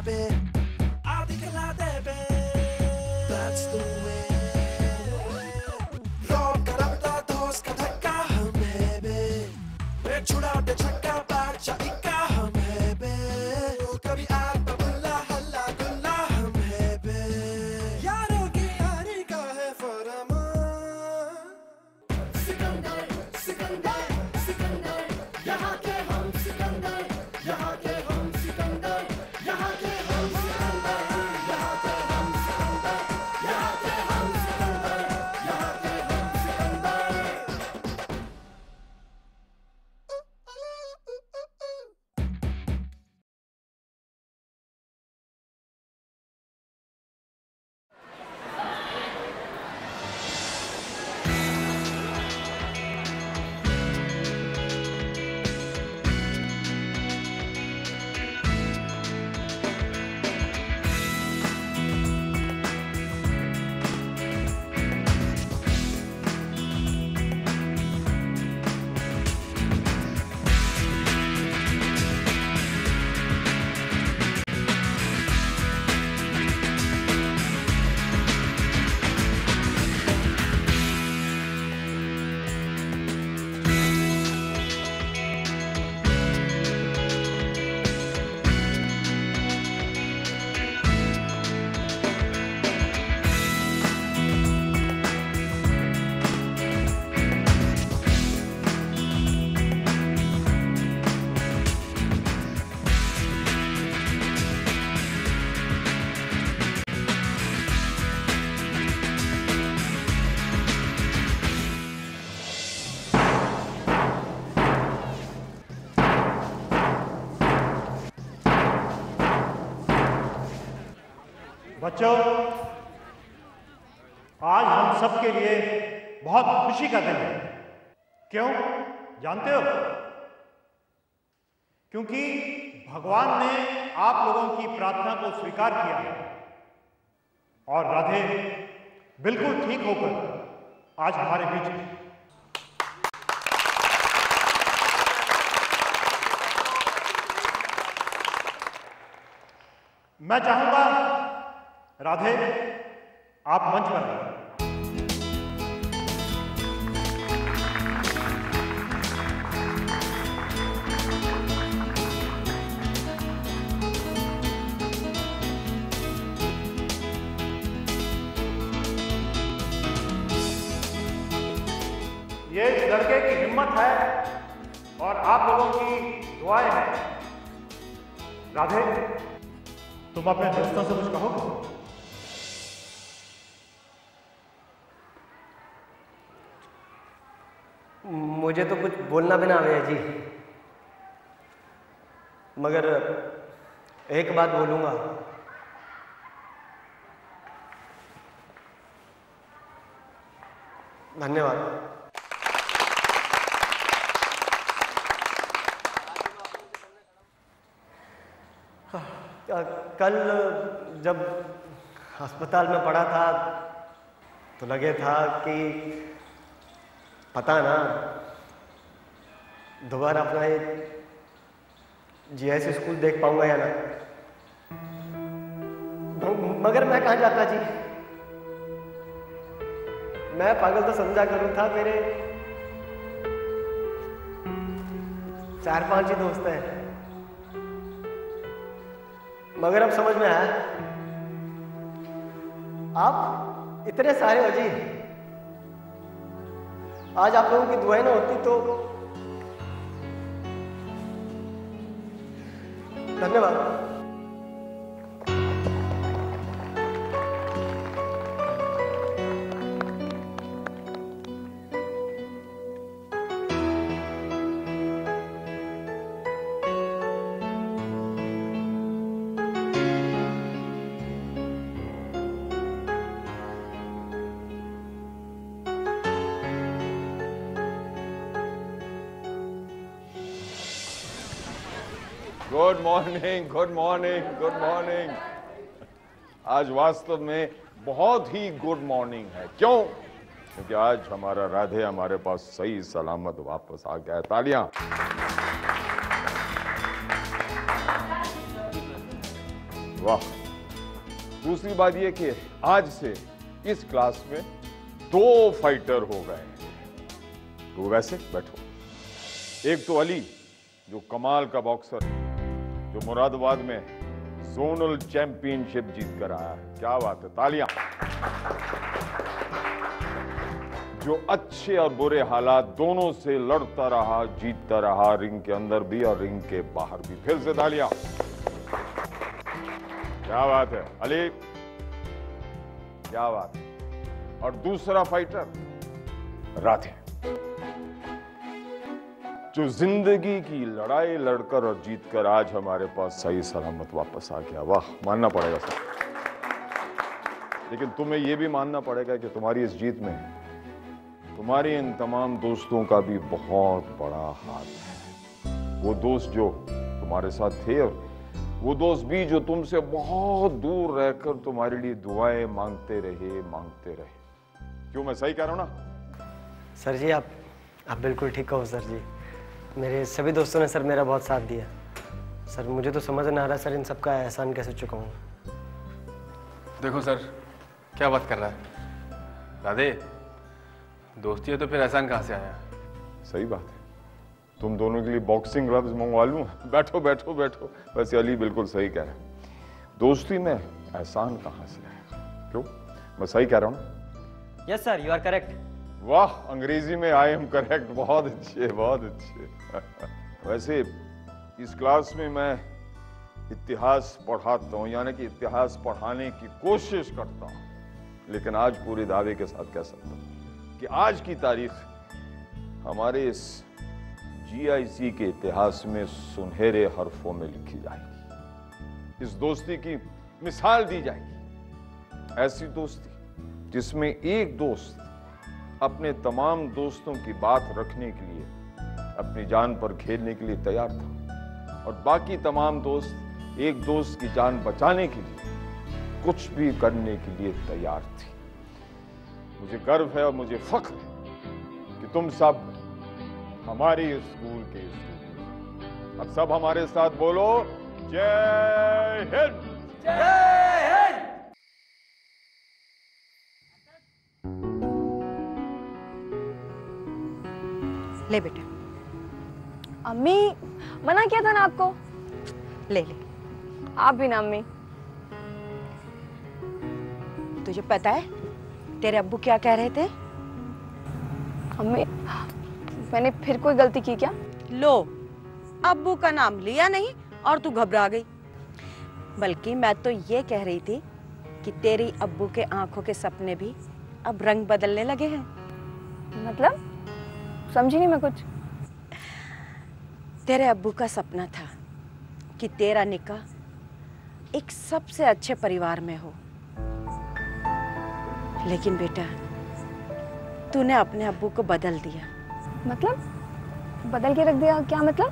baby. Adi kala debe. That's the way. Rock ka rabta dos ka dhakka hum baby. Ek chuda de chakka bacha ikka hum baby. Kabhi aata bulla halla gulla hum baby. Yaro ki yaari ka hai faraman. Sikandar, Sikandar, Sikandar. Yahan ke hum Sikandar. Yahan ke hum Sikandar. Yahan ke hum Sikandar. Yahan ke hum Sikandar. Yahan ke hum Sikandar. Yahan ke hum Sikandar. बच्चों, आज हम सब के लिए बहुत खुशी का दिन है। क्यों जानते हो? क्योंकि भगवान ने आप लोगों की प्रार्थना को स्वीकार किया है और राधे बिल्कुल ठीक होकर आज हमारे बीच है। मैं चाहूंगा राधे, आप मंच पर आइए। ये इस लड़के की हिम्मत है और आप लोगों की दुआएं हैं। राधे, तुम अपने दोस्तों से कुछ कहोगे? मुझे तो कुछ बोलना भी ना आवे जी, मगर एक बात बोलूंगा। धन्यवाद। कल जब अस्पताल में पड़ा था तो लगे था कि पता ना दोबारा अपना ये जीएस स्कूल देख पाऊंगा या ना, मगर मैं कहाँ जाता जी। मैं पागल तो समझा करूँ था, मेरे 4-5 ही दोस्त हैं, मगर अब समझ में आया आप इतने सारे हो जी। आज आप लोगों की दुआएं ना होती तो। धन्यवाद। Good morning, good morning, good morning. आज वास्तव में बहुत ही गुड मॉर्निंग है। क्यों? क्योंकि आज हमारा राधे हमारे पास सही सलामत वापस आ गया है। तालियां। वाह। दूसरी बात यह कि आज से इस क्लास में 2 फाइटर हो गए हैं। तो वैसे बैठो। एक तो अली जो कमाल का बॉक्सर, जो मुरादाबाद में जोनल चैंपियनशिप जीत कर आया है। क्या बात है, तालियां। जो अच्छे और बुरे हालात दोनों से लड़ता रहा, जीतता रहा, रिंग के अंदर भी और रिंग के बाहर भी। फिर से तालियां। क्या बात है अली, क्या बात है। और दूसरा फाइटर राधे, जो जिंदगी की लड़ाई लड़कर और जीतकर आज हमारे पास सही सलामत वापस आ गया। वाह, मानना पड़ेगा सर। लेकिन तुम्हें यह भी मानना पड़ेगा कि तुम्हारी इस जीत में तुम्हारे इन तमाम दोस्तों का भी बहुत बड़ा हाथ है। वो दोस्त जो तुम्हारे साथ थे और वो दोस्त भी जो तुमसे बहुत दूर रहकर तुम्हारे लिए दुआएं मांगते रहे। क्यों, मैं सही कह रहा हूं ना? सर जी आप बिल्कुल ठीक कहो सर जी। मेरे सभी दोस्तों ने सर मेरा बहुत साथ दिया। सर मुझे तो समझ नहीं आ रहा सर इन सबका एहसान कैसे चुकाऊं। देखो सर, क्या बात कर रहा है राधे, दोस्ती है तो फिर एहसान कहाँ से आया? सही बात है, तुम दोनों के लिए बॉक्सिंग ग्लव्स मंगवा लूं। बैठो बैठो बैठो। वैसे अली बिल्कुल सही कह रहा है, दोस्ती में एहसान कहाँ से आएगा। क्यों, मैं सही कह रहा हूँ? Yes sir, you are correct. वाह, अंग्रेजी में आई एम करेक्ट। बहुत अच्छे, बहुत अच्छे। वैसे इस क्लास में मैं इतिहास पढ़ाता हूँ, यानी कि इतिहास पढ़ाने की कोशिश करता हूँ। लेकिन आज पूरे दावे के साथ कह सकता हूँ कि आज की तारीख हमारे इस GIC के इतिहास में सुनहरे हरफों में लिखी जाएगी। इस दोस्ती की मिसाल दी जाएगी। ऐसी दोस्ती जिसमें एक दोस्त अपने तमाम दोस्तों की बात रखने के लिए, अपनी जान पर खेलने के लिए तैयार था, और बाकी तमाम दोस्त एक दोस्त की जान बचाने के लिए कुछ भी करने के लिए तैयार थी। मुझे गर्व है और मुझे फख्र है कि तुम सब हमारे स्कूल के स्टूडेंट। अब सब हमारे साथ बोलो, जय हिंद। जय हिंद। ले बेटे। अम्मी, मना किया था ना आपको। ले। आप भी ना अम्मी। तुझे पता है तेरे अब्बू क्या कह रहे थे? अम्मी, मैंने फिर कोई गलती की क्या? लो, अब्बू का नाम लिया नहीं और तू घबरा गई। बल्कि मैं तो ये कह रही थी कि तेरी अब्बू के आंखों के सपने भी अब रंग बदलने लगे हैं। मतलब समझी नहीं मैं कुछ। तेरे अब्बू का सपना था कि तेरा निकाह एक सबसे अच्छे परिवार में हो, लेकिन बेटा तूने अपने अब्बू को बदल दिया। मतलब बदल के रख दिया? क्या मतलब?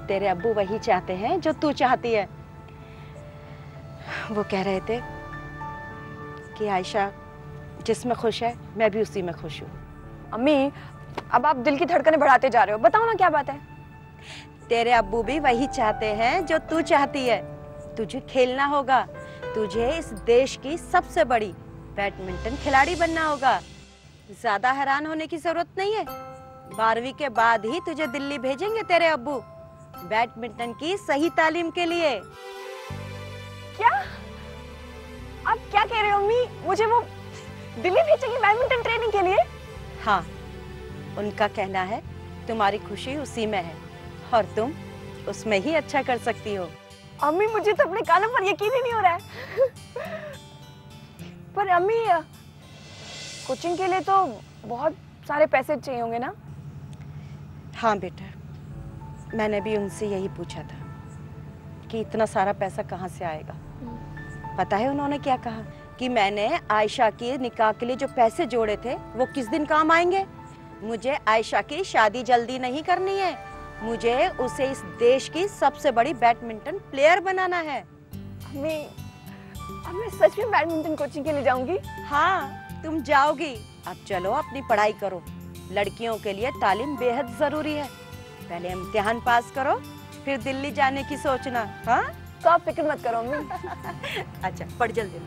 तेरे अब्बू वही चाहते हैं जो तू चाहती है। वो कह रहे थे कि आयशा जिसमें खुश है मैं भी उसी में खुश हूँ। अम्मी, अब आप दिल की धड़कनें बढ़ाते जा रहे हो। बताओ ना क्या बात है। तेरे अब्बू भी वही चाहते हैं जो तू चाहती है। तुझे खेलना होगा, तुझे इस देश की सबसे बड़ी बैडमिंटन खिलाड़ी बनना होगा। ज्यादा हैरान होने की जरूरत नहीं है। 12वीं के बाद ही तुझे दिल्ली भेजेंगे तेरे अब्बू बैडमिंटन की सही तालीम के लिए। क्या आप क्या कह रहे हो अम्मी? मुझे वो दिल्ली भेजेंगे बैडमिंटन ट्रेनिंग के लिए? हाँ, उनका कहना है तुम्हारी खुशी उसी में है और तुम उसमें ही अच्छा कर सकती हो। अम्मी, मुझे तो अपने कानों पर यकीन ही नहीं हो रहा है। पर अम्मी, कोचिंग के लिए तो बहुत सारे पैसे चाहिए होंगे ना? हाँ बेटा, मैंने भी उनसे यही पूछा था कि इतना सारा पैसा कहाँ से आएगा। पता है उन्होंने क्या कहा? कि मैंने आयशा के निकाह के लिए जो पैसे जोड़े थे वो किस दिन काम आएंगे। मुझे आयशा की शादी जल्दी नहीं करनी है, मुझे उसे इस देश की सबसे बड़ी बैडमिंटन प्लेयर बनाना है। अम्मी, अब मैं सच में बैडमिंटन कोचिंग के लिए जाऊंगी? हाँ, तुम जाओगी। अब चलो अपनी पढ़ाई करो। लड़कियों के लिए तालीम बेहद जरूरी है। पहले इम्तिहान पास करो, फिर दिल्ली जाने की सोचना। हाँ, तो आप फिक्र मत करो अम्मी। अच्छा पढ़ जल्दी।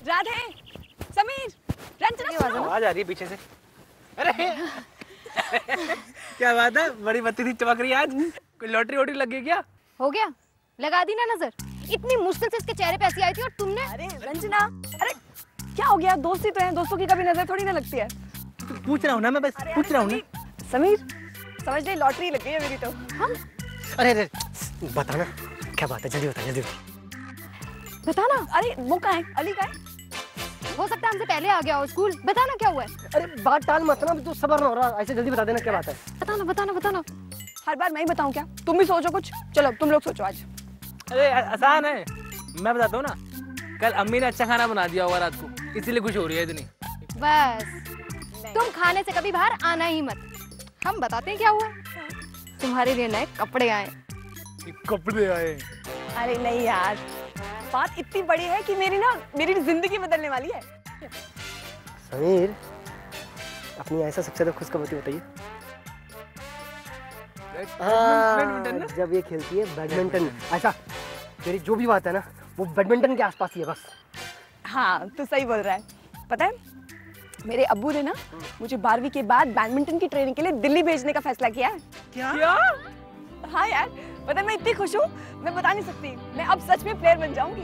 राधे, समीर, रंजना, आवाज आ रही है पीछे से। अरे क्या बात है, बड़ी बत्ती थी चमक रही है आज। कोई लॉटरी वोटरी लग गई क्या? हो गया, लगा दी ना नजर। इतनी मुश्किल से इसके चेहरे पे ऐसी आई थी और तुमने। अरे रंजना, अरे क्या हो गया? दोस्ती तो है, दोस्तों की कभी नजर थोड़ी ना लगती है। पूछ रहा हूँ ना मैं, बस पूछ रहा हूँ ना। समीर, समझ ले लॉटरी लग गई है मेरी तो। हम अरे बताना क्या बात है, जल्दी बता जल्दी। बताना। अरे वो कहाँ है? अली कहाँ है? हो सकता है हमसे पहले आ गया हो स्कूल। बताना क्या हुआ है। अरे बात टाल मत ना, तू सबर ना हो रहा, ऐसे जल्दी बता देना क्या बात है। बताना बताना बताना। हर बार मैं ही बताऊं क्या? तुम भी सोचो कुछ। चलो तुम लोग सोचो आज। अरे आसान है, मैं बताता हूँ ना। कल अम्मी ने अच्छा खाना बना दिया होगा रात को, इसीलिए खुश हो रही है इतनी। बस तुम खाने से कभी बाहर आना ही मत। हम बताते हैं क्या हुआ। तुम्हारे लिए नए कपड़े आए। कपड़े आए? अरे नहीं यार, बात इतनी बड़ी है कि मेरी जिंदगी बदलने वाली है। समीर, अपनी ऐसा सबसे ज्यादा खुश खबर बताइए। जब ये खेलती है बैडमिंटन। ऐसा तेरी जो भी बात है ना, वो बैडमिंटन के आसपास ही है बस। हाँ तू सही बोल रहा है। पता है मेरे अब्बू ने ना मुझे 12वीं के बाद बैडमिंटन की ट्रेनिंग के लिए दिल्ली भेजने का फैसला किया है। क्या? हाँ यार, पता है मैं इतनी खुश हूँ, मैं बता नहीं सकती। मैं अब सच में प्लेयर बन जाऊंगी।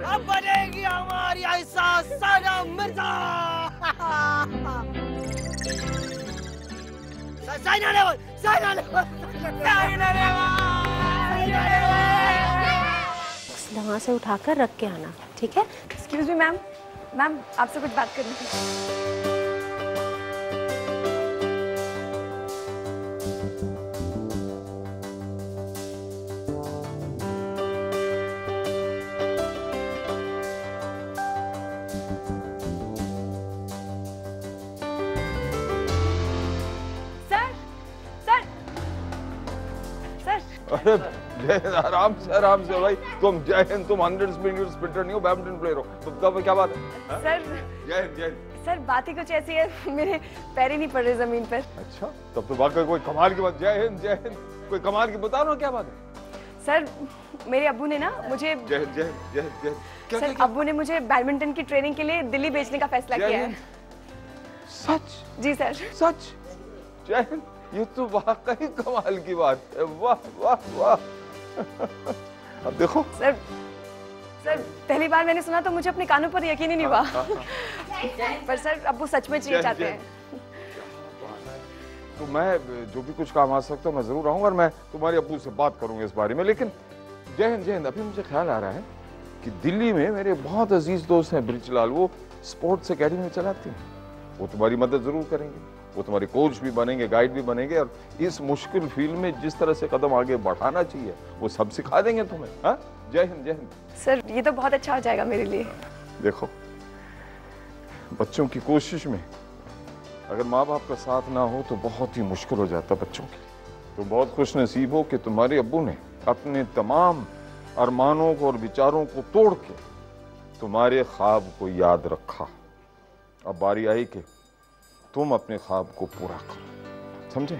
अब बनेगी हमारी Ayesha Sana Mirza. Saina level, Saina level, Saina level. वहाँ से उठाकर रख के आना, ठीक है? एक्सक्यूज मी मैम, मैम आपसे कुछ बात करनी थी। अरे आराम से भाई। तुम जय हिंद, तुम 100 मीटर स्प्रिंटर नहीं हो, बैडमिंटन प्लेयर हो। तुम कब क्या बात है? सर जय हिंद। सर बात ही कुछ ऐसी है, मेरे पैर ही नहीं पड़ रहे जमीन पर। अच्छा, तब तो वाकई कोई कमाल की बात। जय हिंद जय हिंद, कोई कमाल की बता रहा क्या बात है? सर मेरे अब्बू ने ना मुझे सर अब्बू ने मुझे बैडमिंटन की ट्रेनिंग के लिए दिल्ली भेजने का फैसला किया है। सच? जी सर। सच? जय हिंद, ये तो वाकई कमाल की बात है। वाह वाह वाह। अब देखो सर पहली बार मैंने सुना तो मुझे अपने कानों पर यकीन ही नहीं हुआ। पर सर अब्बू सच में चाहिए चाहते हैं। तो मैं जो भी कुछ काम आ सकता है मैं जरूर आऊंगा और मैं तुम्हारे अब्बू से बात करूंगा इस बारे में। लेकिन जय हिंद, अभी मुझे ख्याल आ रहा है कि दिल्ली में मेरे बहुत अजीज दोस्त हैं ब्रिजलाल, वो स्पोर्ट्स एकेडमी चलाते हैं। वो तुम्हारी मदद जरूर करेंगे, वो तुम्हारे कोच भी बनेंगे, गाइड भी बनेंगे और इस मुश्किल फील्ड में जिस तरह से कदम आगे बढ़ाना चाहिए वो सब सिखा देंगे तुम्हें। हाँ, जय हिंद जय हिंद। सर ये तो बहुत अच्छा हो जाएगा मेरे लिए। देखो बच्चों की कोशिश में अगर माँ बाप का साथ ना हो तो बहुत ही मुश्किल हो जाता बच्चों के लिए। तो बहुत खुश नसीब हो कि तुम्हारे अब्बू ने अपने तमाम अरमानों को और विचारों को तोड़ के तुम्हारे ख्वाब को याद रखा। अब बारी आई कि तुम अपने ख्वाब को पूरा करो, समझे?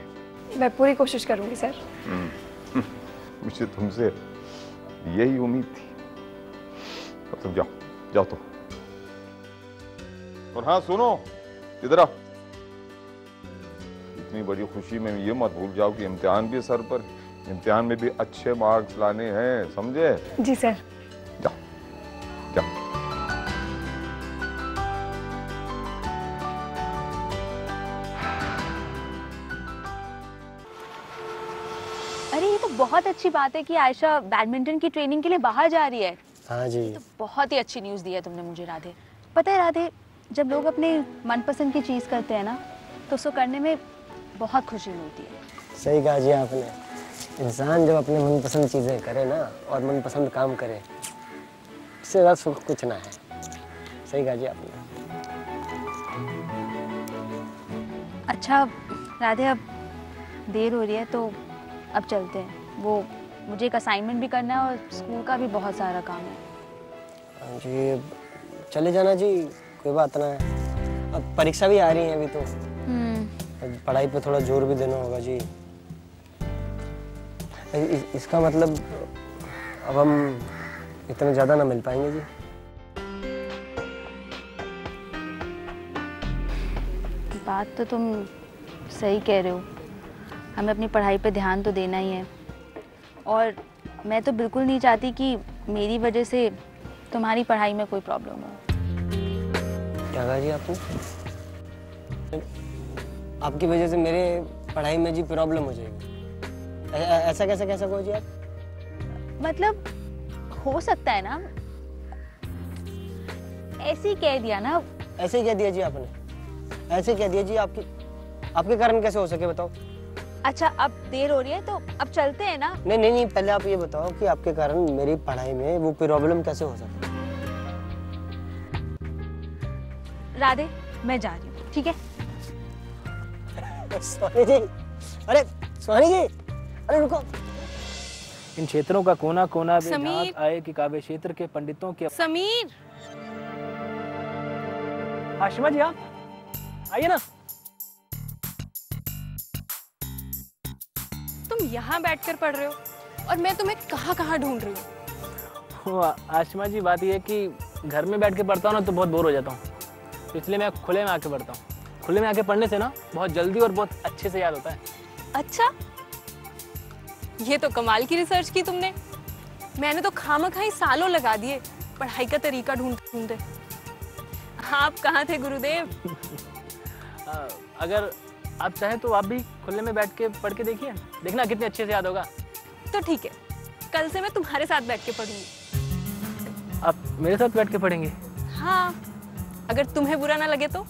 मैं पूरी कोशिश करूंगी सर। मुझे तुमसे यही उम्मीद थी। अब तुम जाओ तो। और हाँ सुनो, इधर आओ। इतनी बड़ी खुशी में ये मत भूल जाओ कि इम्तिहान भी सर पर, इम्तिहान में भी अच्छे मार्क्स लाने हैं, समझे? जी सर। जाओ। अरे ये तो बहुत अच्छी बात है कि आयशा बैडमिंटन की ट्रेनिंग के लिए बाहर जा रही है। हाँ जी, तो बहुत ही अच्छी न्यूज़ दी है तुमने मुझे राधे। पता है राधे, जब लोग अपने मनपसंद की चीज़ करते हैं ना तो उसको करने में बहुत खुशी मिलती है। सही कहा जी आपने। इंसान जब अपने मनपसंद चीज़ें करे ना और मनपसंद काम करे, इससे ज़्यादा सुख कुछ ना है। सही कहा जी आपने। अच्छा राधे, अब देर हो रही है तो अब चलते हैं। वो मुझे एक असाइनमेंट भी करना है और स्कूल का भी बहुत सारा काम है। हाँ जी, चले जाना जी, कोई बात ना है। अब परीक्षा भी आ रही है अभी तो, पढ़ाई पे थोड़ा जोर भी देना होगा जी। इसका मतलब अब हम इतना ज़्यादा ना मिल पाएंगे जी। बात तो तुम सही कह रहे हो, हमें अपनी पढ़ाई पे ध्यान तो देना ही है। और मैं तो बिल्कुल नहीं चाहती कि मेरी वजह से तुम्हारी पढ़ाई में कोई प्रॉब्लम हो। क्या कहा जी आपने? आपकी वजह से मेरे पढ़ाई में जी प्रॉब्लम हो जाएगी? ऐसा कैसे कह सको जी आप? मतलब हो सकता है ना, ऐसे ही कह दिया ना। ऐसे ही कह दिया जी आपने? ऐसे कह दिया जी? आपके कारण कैसे हो सके बताओ? अच्छा, अब देर हो रही है तो अब चलते हैं ना। नहीं, पहले आप ये बताओ कि आपके कारण मेरी पढ़ाई में वो प्रॉब्लम कैसे हो सकती है? राधे, मैं जा रही हूँ, ठीक है? सोनी जी, अरे सोनी जी, अरे रुको। इन क्षेत्रों का कोना कोना भी झांक आए कि काव्य क्षेत्र के पंडितों के। समीर, आशिमा जी, आप आइए ना। तुम यहाँ बैठकर पढ़ रहे हो और मैं तुम्हें कहाँ कहाँ ढूंढ रही हूँ। आशिमा जी, बात यह है कि घर में बैठ के पढ़ता हूँ ना तो बहुत बोर हो जाता हूँ, इसलिए मैं खुले में आके पढ़ता हूँ। खुले में आके पढ़ने से ना बहुत जल्दी और बहुत अच्छे से याद होता है। अच्छा, ये तो कमाल की रिसर्च की तुमने। मैंने तो खामखाई सालों लगा दिए पढ़ाई का तरीका ढूंढते। आप कहाँ थे गुरुदेव? अगर आप चाहें तो आप भी खुले में बैठ के पढ़ के देखिए, देखना कितने अच्छे से याद होगा। तो ठीक है, कल से मैं तुम्हारे साथ बैठ के पढ़ूंगी। आप मेरे साथ बैठ के पढ़ेंगे? हाँ, अगर तुम्हें बुरा ना लगे तो।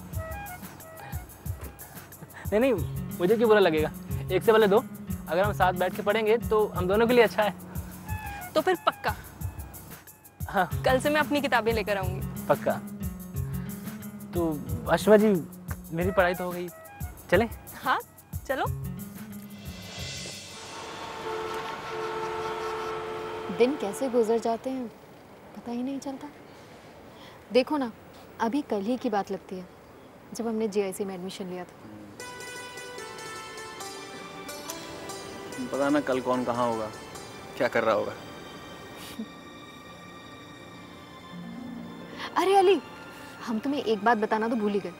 नहीं, मुझे क्यों बुरा लगेगा? एक से पहले दो, अगर हम साथ बैठ के पढ़ेंगे तो हम दोनों के लिए अच्छा है। तो फिर पक्का? हाँ, कल से मैं अपनी किताबें लेकर आऊंगी। पक्का। तो आशिमा जी, मेरी पढ़ाई तो हो गई, चलें? हाँ, चलो। दिन कैसे गुजर जाते हैं पता ही नहीं चलता। देखो ना, अभी कल ही की बात लगती है जब हमने JIC में एडमिशन लिया था। पता ना कल कौन कहाँ होगा, क्या कर रहा होगा। अरे अली, हम तुम्हें एक बात बताना तो भूल ही गए।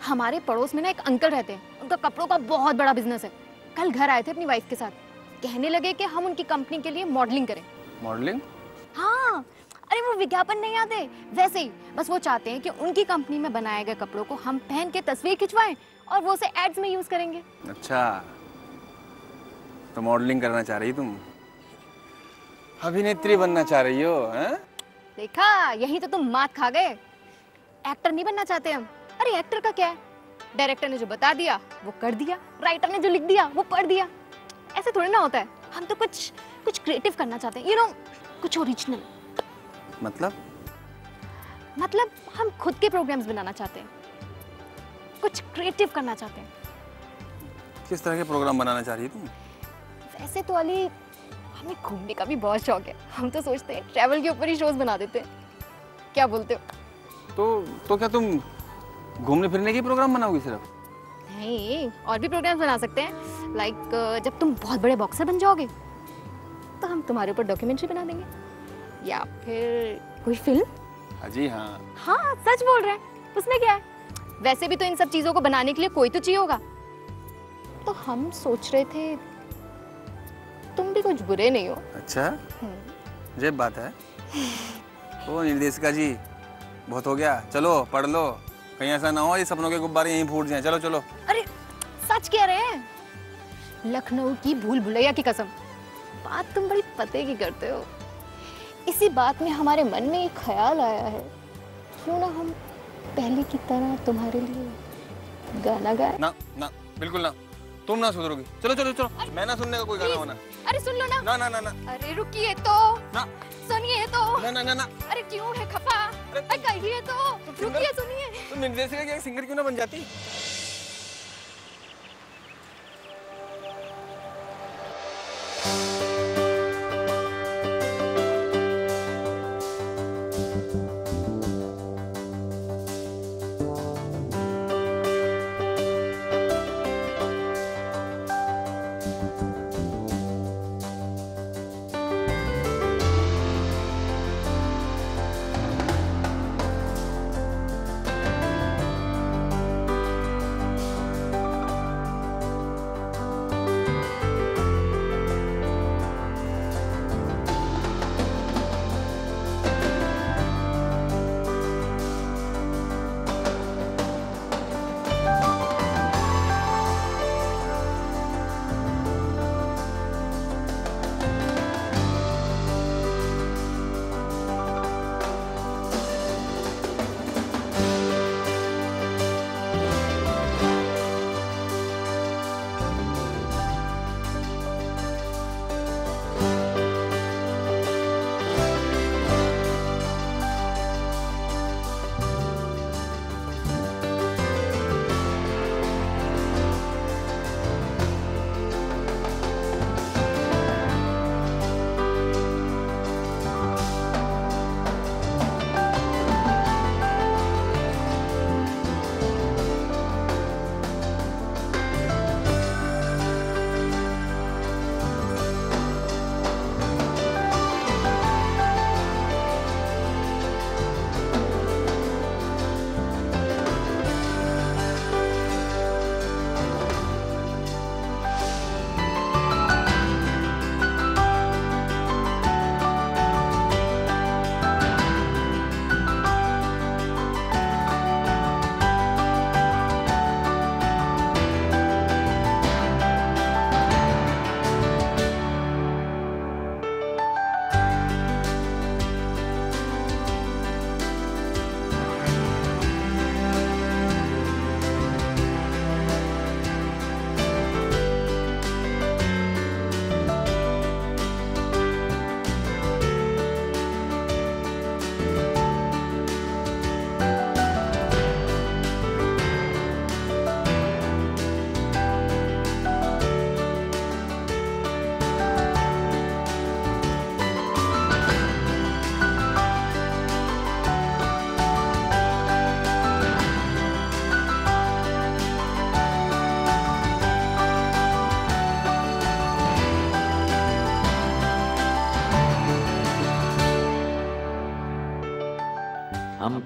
हमारे पड़ोस में ना एक अंकल रहते हैं, उनका कपड़ों का बहुत बड़ा बिजनेस है। कल घर आए थे अपनी वाइफ के साथ, कहने लगे कि हम उनकी कंपनी के लिए मॉडलिंग करें। मॉडलिंग? हाँ, अरे वो विज्ञापन नहीं आते वैसे ही, बस वो चाहते हैं कि उनकी कंपनी में बनाए गए कपड़ों को हम पहन के तस्वीर खिंचवाएं और वो उसे एड्स में यूज करेंगे। अच्छा, तो मॉडलिंग करना चाह रही तुम? अभिनेत्री बनना चाह रही हो? हैं? देखा, यही तो तुम मात खा गए। एक्टर नहीं बनना चाहते हम। अरे एक्टर का क्या है, डायरेक्टर ने जो बता दिया वो कर दिया, राइटर ने जो लिख दिया वो पढ़ दिया। ऐसे थोड़ी ना होता है। हम तो कुछ क्रिएटिव करना चाहते हैं, यू नो, कुछ ओरिजिनल। मतलब हम खुद के प्रोग्राम्स बनाना चाहते हैं, कुछ क्रिएटिव करना चाहते हैं। किस तरह के प्रोग्राम बनाना चाह रही है तुम? वैसे तो अली, हमें घूमने का भी बहुत शौक है। हम तो सोचते हैं ट्रैवल के ऊपर ही शोज बना देते हैं, क्या बोलते हो? तो क्या तुम घूमने फिरने की प्रोग्राम बनाओगी सिर्फ? नहीं, और भी प्रोग्राम्स बना सकते हैं। लाइक जब तुम बहुत बड़े बॉक्सर बन जाओगे तो हम तुम्हारे ऊपर डॉक्यूमेंट्री बना देंगे, या फिर कोई फिल्म। जी हाँ। हाँ, सच बोल रहे हैं, उसमें क्या है। वैसे भी तो इन सब चीजों को बनाने के लिए कोई तो चाहिए होगा। तो हम सोच रहे थे तुम भी कुछ बुरे नहीं हो। अच्छा, ये बात है। ओ निर्देशिका जी, बहुत हो गया, चलो पढ़ लो, कहीं ऐसा ना हो ये सपनों के गुब्बारे यहीं फूट जाएं। चलो चलो। अरे सच कह रहे हैं, लखनऊ की भूल भुलैया की कसम, बात तुम बड़ी पते की करते हो। इसी बात में हमारे मन में एक ख्याल आया है, क्यों ना हम पहले की तरह तुम्हारे लिए गाना गाएं? ना ना, बिल्कुल ना, तुम ना सुधरोगी। चलो चलो चलो, मैं ना सुनने का कोई गाना होना। अरे सुन लो ना। ना ना ना ना। अरे रुकिए तो ना, सुनिए तो। ना ना ना ना। अरे क्यों है खफा? अरे कहिए तो, रुकिए, सुनिए। तुम निर्देशिका की सिंगर क्यों ना बन जाती?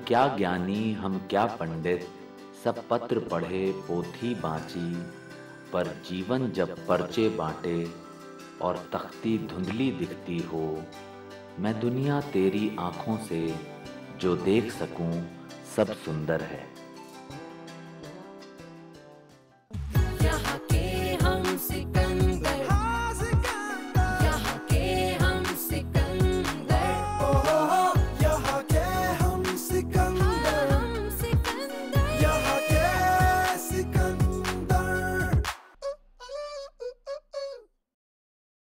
क्या ज्ञानी हम क्या पंडित, सब पत्र पढ़े पोथी बाँची, पर जीवन जब पर्चे बाँटे और तख्ती धुंधली दिखती हो, मैं दुनिया तेरी आँखों से जो देख सकूं सब सुंदर है।